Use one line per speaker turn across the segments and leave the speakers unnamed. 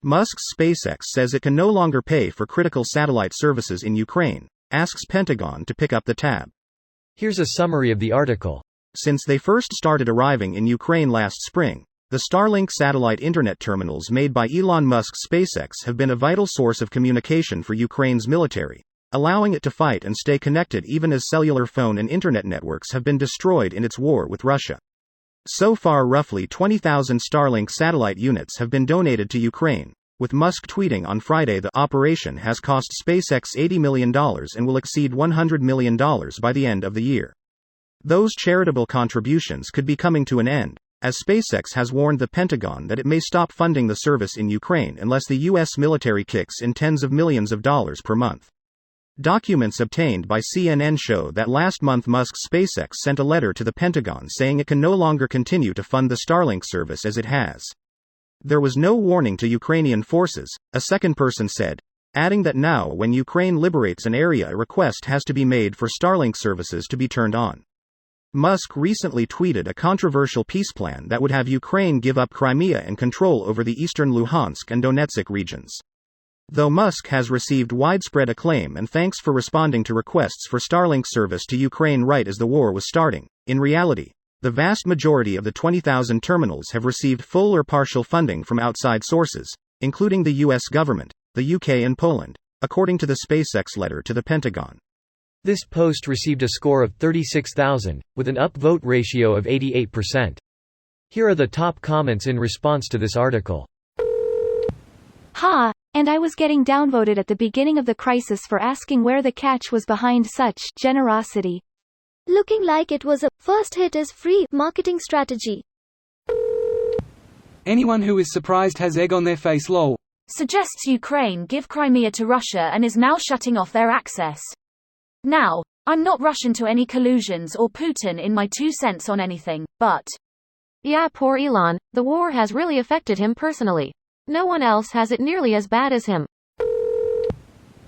Musks SpaceX says it can no longer pay for critical satellite services in Ukraine, asks Pentagon to pick up the tab.
Here's a summary of the article.
Since they first started arriving in Ukraine last spring, the Starlink satellite internet terminals made by Elon Musk's SpaceX have been a vital source of communication for Ukraine's military, allowing it to fight and stay connected even as cellular phone and internet networks have been destroyed in its war with Russia. So far, roughly 20,000 Starlink satellite units have been donated to Ukraine, with Musk tweeting on Friday the operation has cost SpaceX $80 million and will exceed $100 million by the end of the year. Those charitable contributions could be coming to an end, as SpaceX has warned the Pentagon that it may stop funding the service in Ukraine unless the U.S. military kicks in tens of millions of dollars per month. Documents obtained by CNN show that last month Musk's SpaceX sent a letter to the Pentagon saying it can no longer continue to fund the Starlink service as it has. There was no warning to Ukrainian forces, a second person said, adding that now when Ukraine liberates an area a request has to be made for Starlink services to be turned on. Musk recently tweeted a controversial peace plan that would have Ukraine give up Crimea and control over the eastern Luhansk and Donetsk regions. Though Musk has received widespread acclaim and thanks for responding to requests for Starlink service to Ukraine right as the war was starting, in reality, the vast majority of the 20,000 terminals have received full or partial funding from outside sources, including the U.S. government, the UK and Poland, according to the SpaceX letter to the Pentagon.
This post received a score of 36,000, with an upvote ratio of 88%. Here are the top comments in response to this article.
Ha! And I was getting downvoted at the beginning of the crisis for asking where the catch was behind such generosity.
Looking like it was a first hit is free marketing strategy.
Anyone who is surprised has egg on their face lol.
Suggests Ukraine give Crimea to Russia and is now shutting off their access. Now, I'm not Russian to any collusions or Putin in my 2 cents on anything, but
yeah, poor Elon, the war has really affected him personally. No one else has it nearly as bad as him.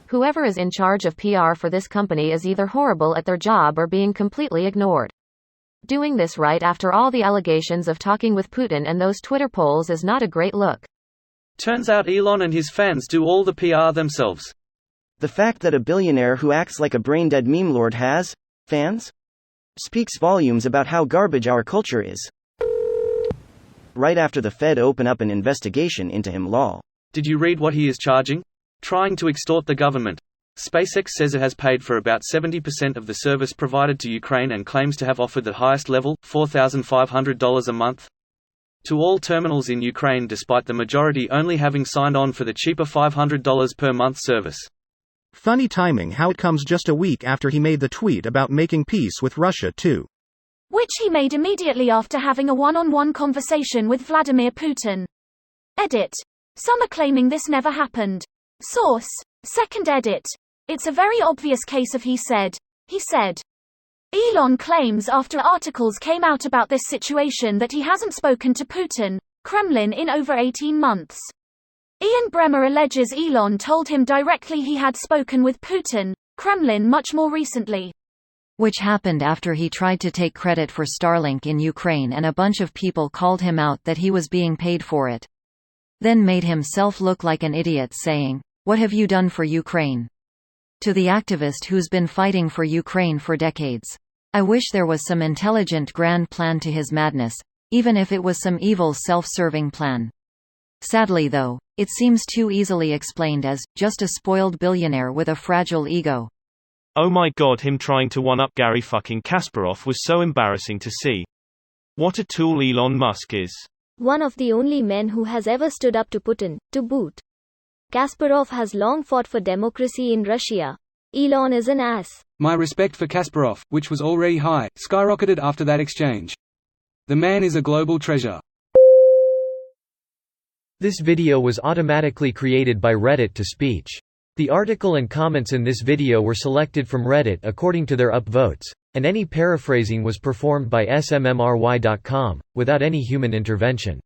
Whoever is in charge of PR for this company is either horrible at their job or being completely ignored. Doing this right after all the allegations of talking with Putin and those Twitter polls is not a great look.
Turns out Elon and his fans do all the PR themselves.
The fact that a billionaire who acts like a brain-dead meme lord has fans speaks volumes about how garbage our culture is. Right after the Fed open up an investigation into him lol.
Did you read what he is charging? Trying to extort the government. SpaceX says it has paid for about 70% of the service provided to Ukraine and claims to have offered the highest level, $4,500 a month, to all terminals in Ukraine despite the majority only having signed on for the cheaper $500 per month service.
Funny timing how it comes just a week after he made the tweet about making peace with Russia too.
Which he made immediately after having a one-on-one conversation with Vladimir Putin. Edit. Some are claiming this never happened. Source. Second edit. It's a very obvious case of he said. Elon claims after articles came out about this situation that he hasn't spoken to Putin, Kremlin in over 18 months. Ian Bremmer alleges Elon told him directly he had spoken with Putin, Kremlin much more recently.
Which happened after he tried to take credit for Starlink in Ukraine and a bunch of people called him out that he was being paid for it. Then made himself look like an idiot saying, "What have you done for Ukraine?" to the activist who's been fighting for Ukraine for decades. I wish there was some intelligent grand plan to his madness, even if it was some evil self-serving plan. Sadly though, it seems too easily explained as, just a spoiled billionaire with a fragile ego.
Oh my god, him trying to one-up Gary fucking Kasparov was so embarrassing to see. What a tool Elon Musk is.
One of the only men who has ever stood up to Putin, to boot. Kasparov has long fought for democracy in Russia. Elon is an ass.
My respect for Kasparov, which was already high, skyrocketed after that exchange. The man is a global treasure.
This video was automatically created by Reddit to speech. The article and comments in this video were selected from Reddit according to their upvotes, and any paraphrasing was performed by smmry.com, without any human intervention.